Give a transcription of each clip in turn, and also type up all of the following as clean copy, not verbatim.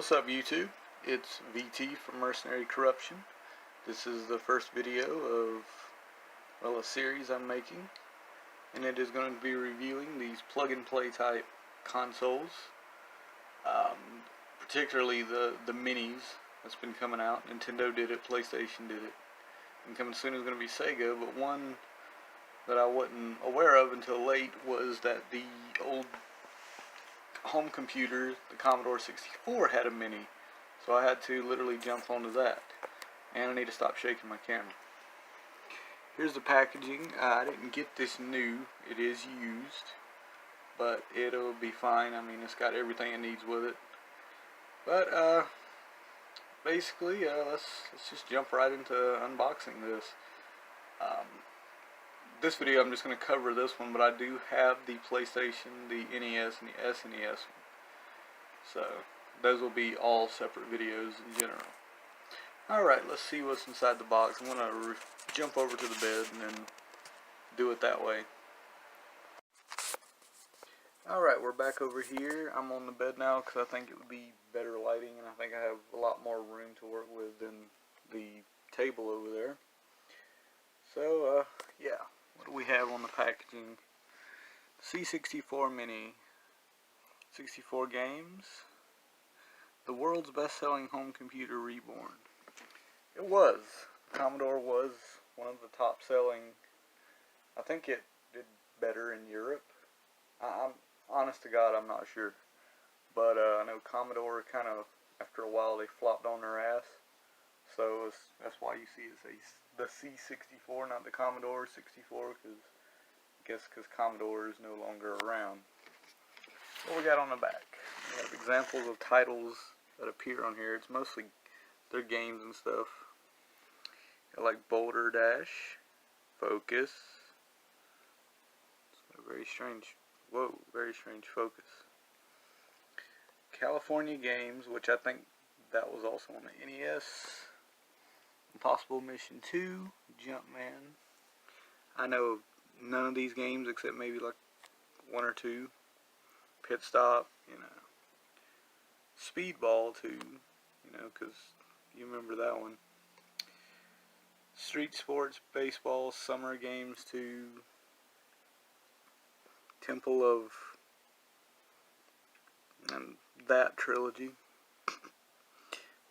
What's up YouTube? It's VT from Mercenary Corruption. This is the first video of, well, a series I'm making, and it is going to be reviewing these plug-and-play type consoles, particularly the minis that's been coming out. Nintendo did it, PlayStation did it, and coming soon is going to be Sega, but one that I wasn't aware of until late was that the old home computer, the Commodore 64, had a mini, so I had to literally jump onto that. And I need to stop shaking my camera. Here's the packaging. I didn't get this new, it is used, but it'll be fine. I mean, it's got everything it needs with it. But basically, let's just jump right into unboxing this. This video I'm just going to cover this one, but I do have the PlayStation, the NES, and the SNES one. So those will be all separate videos in general. Alright, let's see what's inside the box. I'm going to jump over to the bed and then do it that way. Alright, we're back over here. I'm on the bed now because I think it would be better lighting, and I think I have a lot more room to work with than the table over there. So, yeah. What do we have on the packaging? C64 Mini, 64 games, the world's best-selling home computer reborn. It was. Commodore was one of the top-selling. I think it did better in Europe. I'm honest to God, I'm not sure. But I know Commodore kind of, after a while, they flopped on their ass. So that's why you see it say the C64, not the Commodore 64, because Commodore is no longer around. What we got on the back? We have examples of titles that appear on here. It's mostly their games and stuff. Got like Boulder Dash, Focus. It's a very strange, very strange Focus. California Games, which I think that was also on the NES. Impossible Mission 2, Jumpman. I know none of these games except maybe like one or two. Pit Stop, you know. Speedball 2, you know, because you remember that one. Street Sports, Baseball, Summer Games 2. Temple of, and that trilogy.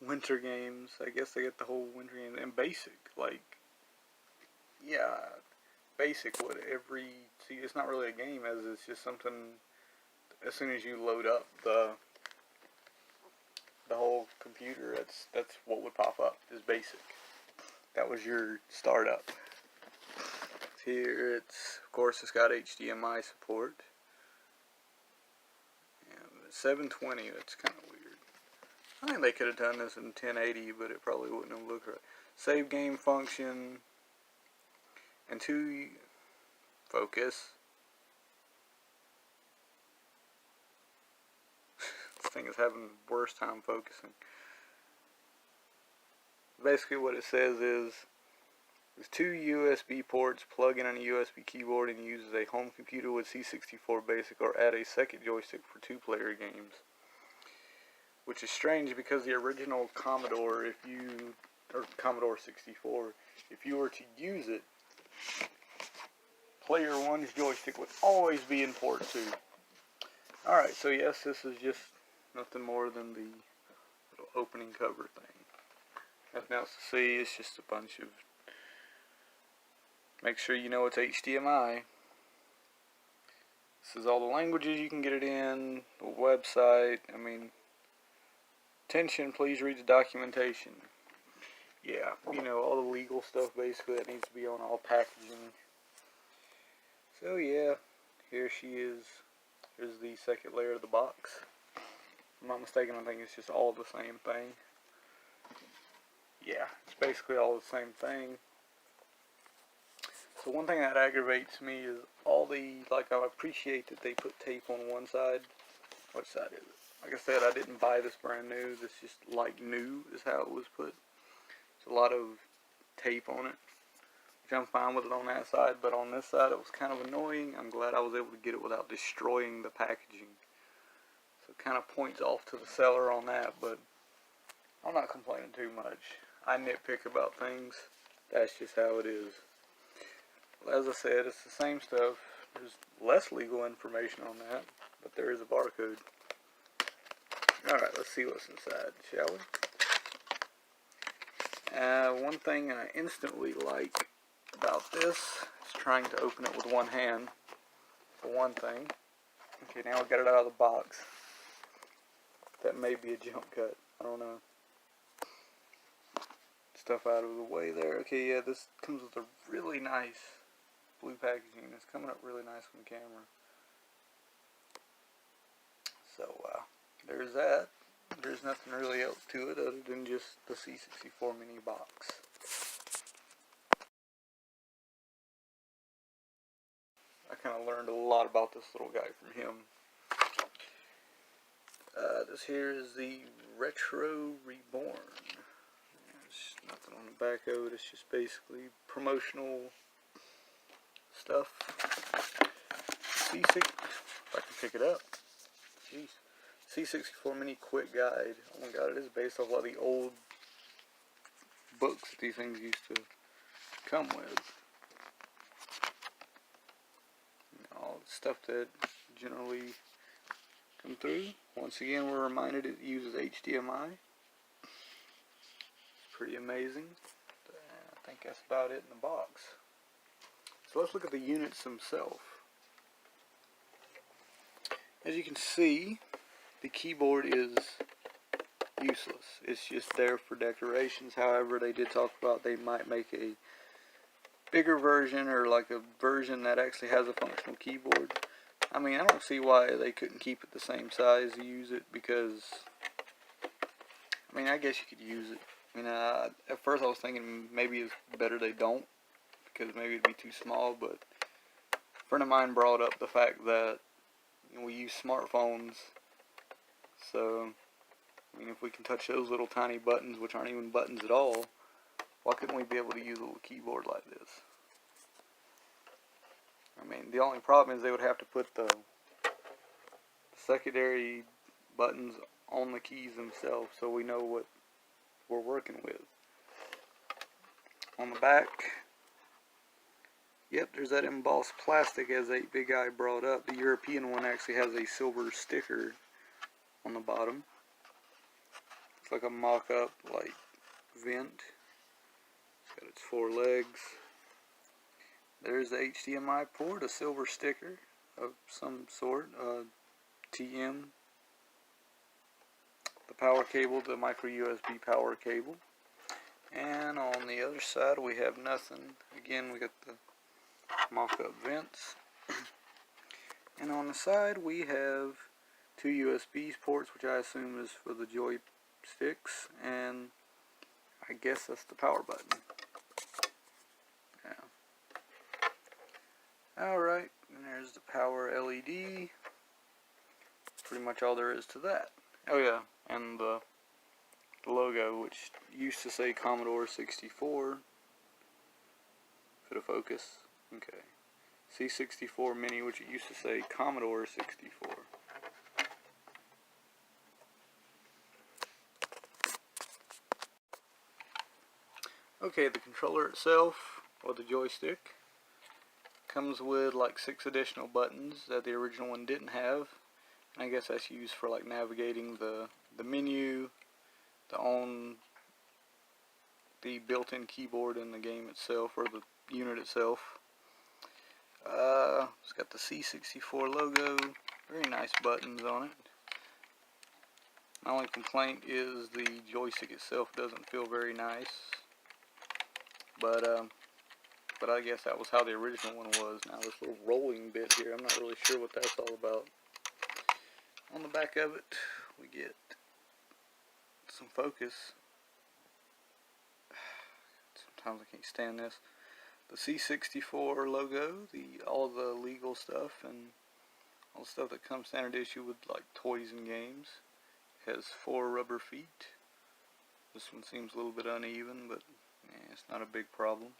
Winter Games, I guess they get the whole Winter Games, and Basic, like, yeah, Basic, see, it's not really a game, as it's just something, as soon as you load up the whole computer, that's what would pop up, is Basic. That was your startup. Here, of course, it's got HDMI support. And 720, that's kind of weird. I think they could have done this in 1080, but it probably wouldn't have looked right. Save game function, and 2 focus. This thing is having the worst time focusing. Basically what it says is, there's 2 USB ports, plug in on a USB keyboard, and uses a home computer with C64 Basic, or add a second joystick for 2-player games. Which is strange because the original Commodore, or Commodore 64, if you were to use it, player 1's joystick would always be in port 2. Alright, so yes, this is just nothing more than the little opening cover thing. Nothing else to see, it's just a bunch of, make sure you know it's HDMI. This is all the languages you can get it in, the website, I mean, attention, please read the documentation. Yeah, you know, all the legal stuff basically that needs to be on all packaging. So yeah, here she is. Here's the second layer of the box. If I'm not mistaken, I think it's just all the same thing. Yeah, it's basically all the same thing. So one thing that aggravates me is all the, like, I appreciate that they put tape on one side. Which side is it? Like I said, I didn't buy this brand new. This just like new is how it was put. There's a lot of tape on it, which I'm fine with it on that side, but on this side it was kind of annoying. I'm glad I was able to get it without destroying the packaging. So kind of points off to the seller on that, but I'm not complaining too much. I nitpick about things. That's just how it is. Well, as I said, it's the same stuff. There's less legal information on that, but there is a barcode. Alright, let's see what's inside, shall we? One thing I instantly like about this is trying to open it with one hand, for one thing. Okay, now we got it out of the box. That may be a jump cut. I don't know. Stuff out of the way there. Okay, yeah, this comes with a really nice blue packaging. It's coming up really nice on the camera. So, there's that. There's nothing really else to it other than just the C64 Mini box. I kind of learned a lot about this little guy from him. This here is the Retro Reborn. There's nothing on the back of it. It's just basically promotional stuff. C6, if I can pick it up. Jeez. C64 Mini Quick Guide. Oh my god, it is based off a lot of the old books that these things used to come with. All the stuff that generally come through. Once again, we're reminded it uses HDMI. It's pretty amazing. I think that's about it in the box. So let's look at the units themselves. As you can see, the keyboard is useless. It's just there for decorations. However, they did talk about they might make a bigger version, or like a version that actually has a functional keyboard. I mean, I don't see why they couldn't keep it the same size to use it, because, I mean, I guess you could use it. I mean, at first I was thinking maybe it's better they don't, because maybe it'd be too small, but a friend of mine brought up the fact that, you know, we use smartphones, so, I mean, if we can touch those little tiny buttons, which aren't even buttons at all, why couldn't we be able to use a little keyboard like this? I mean, the only problem is they would have to put the secondary buttons on the keys themselves so we know what we're working with. On the back, yep, there's that embossed plastic, as 8Big Guy brought up. The European one actually has a silver sticker on the bottom. It's like a mock-up, like, vent. It's got its 4 legs. There's the HDMI port, a silver sticker of some sort, TM, the power cable, the micro USB power cable, and on the other side we have nothing. Again, we got the mock-up vents, and on the side we have 2 USB ports, which I assume is for the joysticks, and I guess that's the power button. Alright, and there's the power LED. Pretty much all there is to that. Oh yeah, and the logo, which used to say Commodore 64. Could have focus. Okay. C64 Mini, which it used to say Commodore 64. Okay, the controller itself, or the joystick, comes with like 6 additional buttons that the original one didn't have. And I guess that's used for like navigating the menu, the built-in keyboard in the game itself, or the unit itself. It's got the C64 logo, very nice buttons on it. My only complaint is the joystick itself doesn't feel very nice, but I guess that was how the original one was. Now this little rolling bit here, I'm not really sure what that's all about. On the back of it, we get some focus. Sometimes I can't stand this. The C64 logo, all the legal stuff, and all the stuff that comes standard issue with like toys and games. It has 4 rubber feet. This one seems a little bit uneven, but it's not a big problem.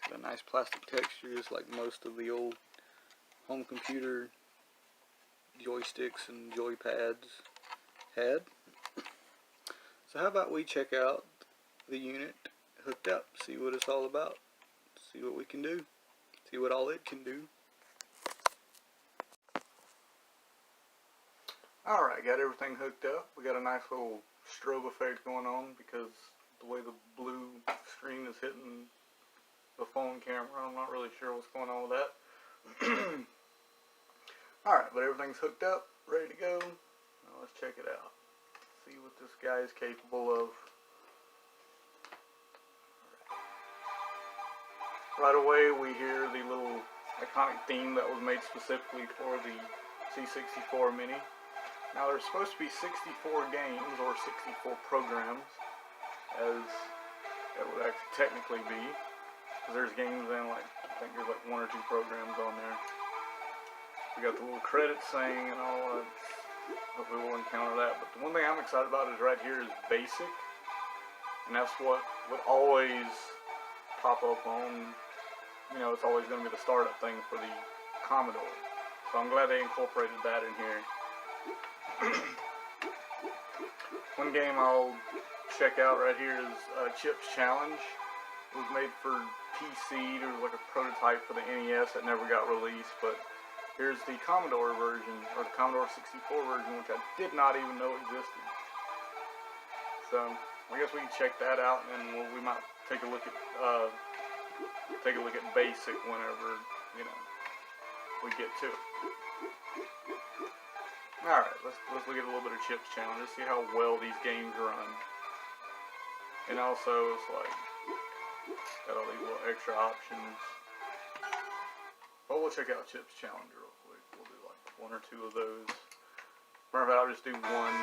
Got a nice plastic texture, just like most of the old home computer joysticks and joypads had. So how about we check out the unit hooked up, see what it's all about, see what we can do, see what all it can do. Alright, got everything hooked up. We got a nice little strobe effect going on because the way the blue screen is hitting the phone camera, I'm not really sure what's going on with that. Alright, but everything's hooked up, ready to go. Now let's check it out. See what this guy is capable of. Right away we hear the little iconic theme that was made specifically for the C64 Mini. Now there's supposed to be 64 games or 64 programs, as it would actually technically be. Because there's games in I think there's like 1 or 2 programs on there. We got the little credits saying and all that. Hopefully we'll encounter that. But the one thing I'm excited about is right here is basic. And that's what would always pop up on, it's always going to be the startup thing for the Commodore. So I'm glad they incorporated that in here. One game I'll check out right here is Chip's Challenge. It was made for PC. There was like a prototype for the NES that never got released, but here's the Commodore version, or the Commodore 64 version, which I did not even know existed. So I guess we can check that out, and we might take a look at basic whenever we get to it. Alright, let's look at a little bit of Chip's Challenge, just see how well these games run. And also, it's like, got all these little extra options. But we'll check out Chip's Challenge real quick. We'll do like 1 or 2 of those. Matter of fact, I'll just do one.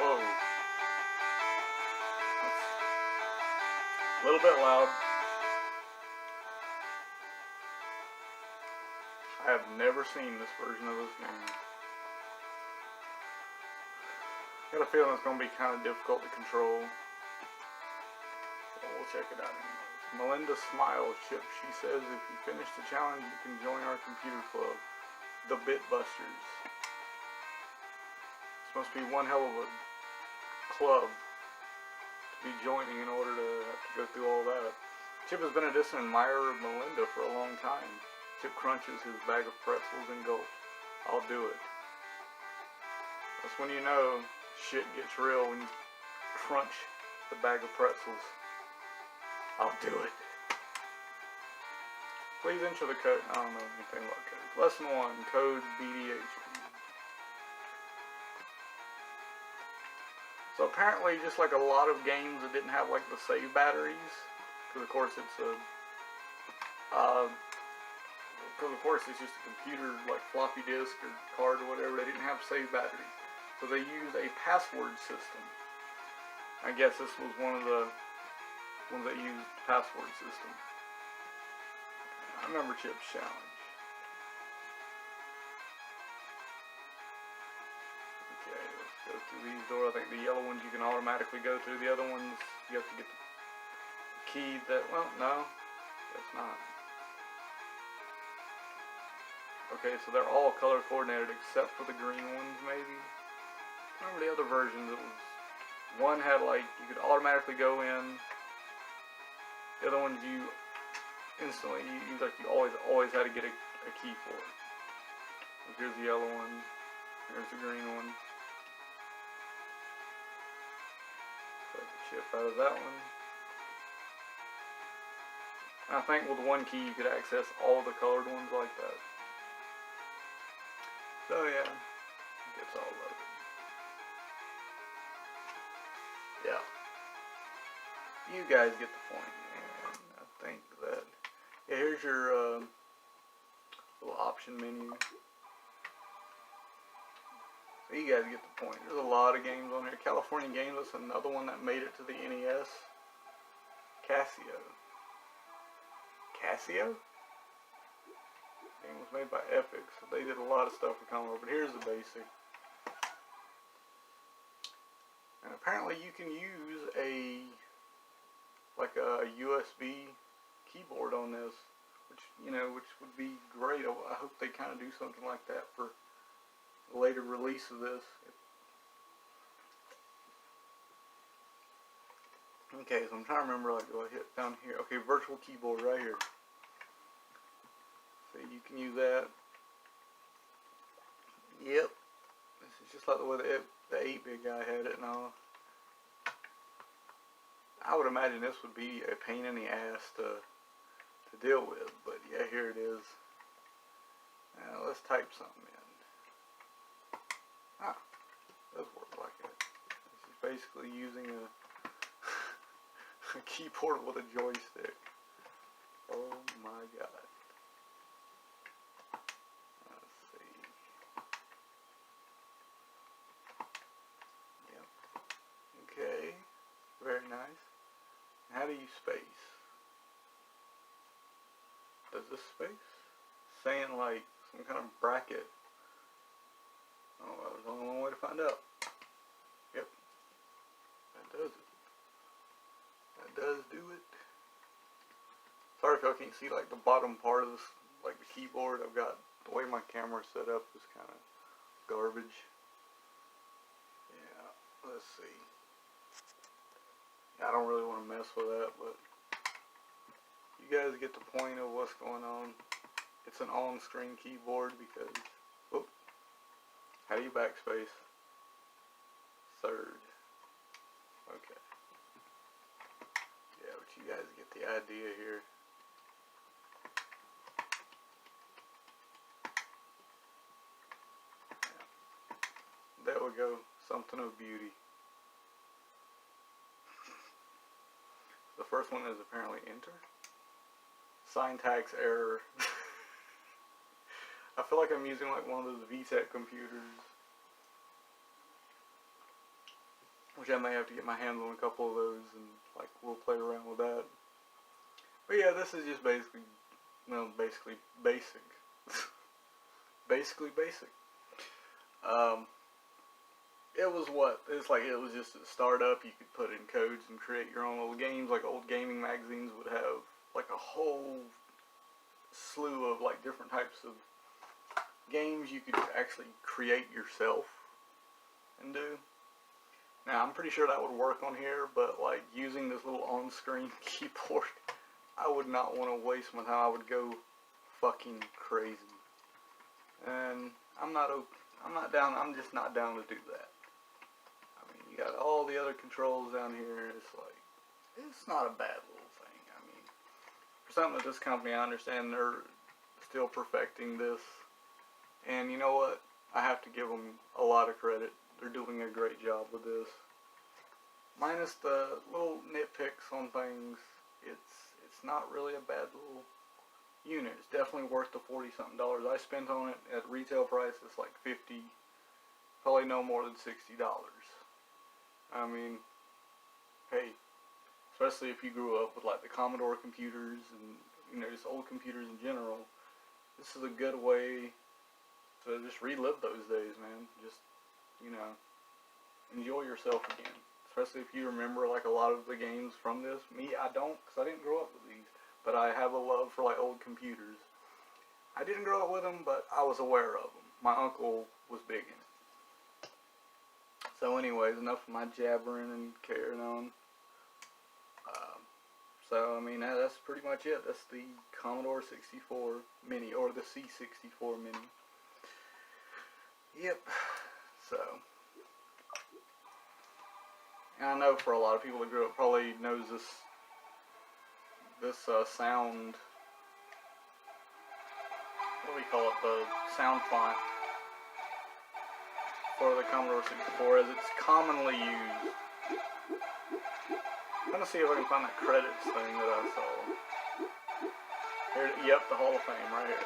Whoa. That's a little bit loud. I have never seen this version of this game. Got a feeling it's going to be kind of difficult to control. So we'll check it out anyway. Melinda smiles, Chip. She says if you finish the challenge, you can join our computer club, the Bitbusters. This must be one hell of a club to be joining in order to have to go through all that. Chip has been a distant admirer of Melinda for a long time. Chip crunches his bag of pretzels and gulps. I'll do it. That's when you know shit gets real, when you crunch the bag of pretzels. I'll do it. Please enter the code. I don't know anything about code. Lesson 1, code BDHP. So apparently, just like a lot of games that didn't have like the save batteries, because of course it's just a computer, like floppy disk or card or whatever. They didn't have save batteries. So they used a password system. I guess this was one of the ones that used the password system. I remember Chip's Challenge. Okay, let's go through these doors. I think the yellow ones you can automatically go through. The other ones you have to get the key that, well, no, that's not. Okay, so they're all color coordinated except for the green ones, maybe. Remember the other versions, it was, one had like, you could automatically go in, the other ones you instantly, you always had to get a key for it. So here's the yellow one, here's the green one. Take the chip out of that one. And I think with one key you could access all the colored ones like that. So yeah, gets all of it. Yeah. You guys get the point. And I think that, yeah, here's your little option menu. So you guys get the point. There's a lot of games on here. California Games, that's another one that made it to the NES. Casio. Casio? The game was made by Epic, so they did a lot of stuff for Commodore, but here's the basic. And apparently you can use a USB keyboard on this, which would be great. I hope they kind of do something like that for a later release of this. Okay, so I'm trying to remember, like, do I hit down here? Okay, virtual keyboard right here. So you can use that. Yep. This is just like the way the 8-bit guy had it and all. I would imagine this would be a pain in the ass to deal with, but yeah, here it is. Now let's type something in. Ah, does work like it. This is basically using a keyboard with a joystick. Oh my god. Let's see. Yep. Okay. Very nice. How do you space? Does this space? Saying like some kind of bracket. Oh, well, there's only one way to find out. Yep. That does it. That does do it. Sorry if y'all can't see like the bottom part of this, like the keyboard. I've got, the way my camera set up is kind of garbage. Yeah, let's see. I don't really want to mess with that, but you guys get the point of what's going on. It's an on-screen keyboard because, whoop, how do you backspace? Third. Okay. Yeah, but you guys get the idea here. Yeah. There we go. Something of beauty. The first one is apparently enter. Syntax error. I feel like I'm using like one of those VTech computers, which I may have to get my hands on a couple of those and like we'll play around with that. But yeah, this is just basically, well, basically basic. Basically basic. It was what? It's like it was just a startup. You could put in codes and create your own little games. Like old gaming magazines would have like a whole slew of like different types of games you could actually create yourself and do. Now I'm pretty sure that would work on here, but like using this little on-screen keyboard, I would not want to waste my time. I would go fucking crazy, and I'm just not down to do that. I mean, you got all the other controls down here. It's like, it's not a bad little thing. I mean, for something at this company, I understand they're still perfecting this. And you know what? I have to give them a lot of credit. They're doing a great job with this. Minus the little nitpicks on things, it's not really a bad little unit. It's definitely worth the $40-something I spent on it. At retail price, it's like $50, probably no more than $60. I mean, hey, especially if you grew up with like the Commodore computers and, you know, just old computers in general, this is a good way to just relive those days, man. Just, you know, enjoy yourself again. Especially if you remember like a lot of the games from this. Me, I don't, because I didn't grow up with these. But I have a love for like old computers. I didn't grow up with them, but I was aware of them. My uncle was big in it. So anyways, enough of my jabbering and carrying on. So I mean, that's pretty much it. That's the Commodore 64 Mini, or the C64 Mini. Yep. So, and I know for a lot of people that grew up probably knows this sound, what do we call it, the sound font for the Commodore 64 as it's commonly used. I'm going to see if I can find that credits thing that I saw. Here, yep, the Hall of Fame right here.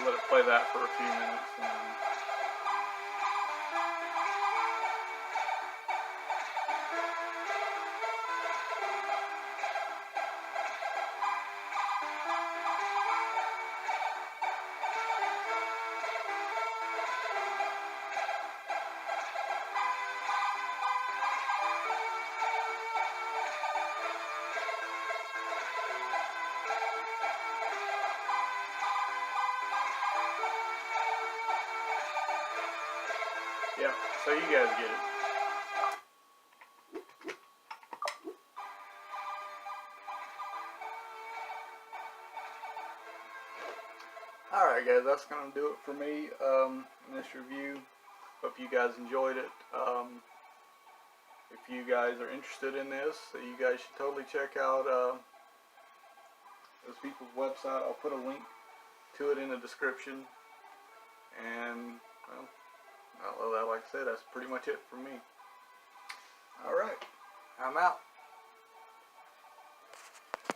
Let it play that for a few minutes and then Yeah, so you guys get it. Alright guys, that's going to do it for me in this review. Hope you guys enjoyed it. If you guys are interested in this, you guys should totally check out those people's website. I'll put a link to it in the description. And, well, like I said, that's pretty much it for me. Alright, I'm out.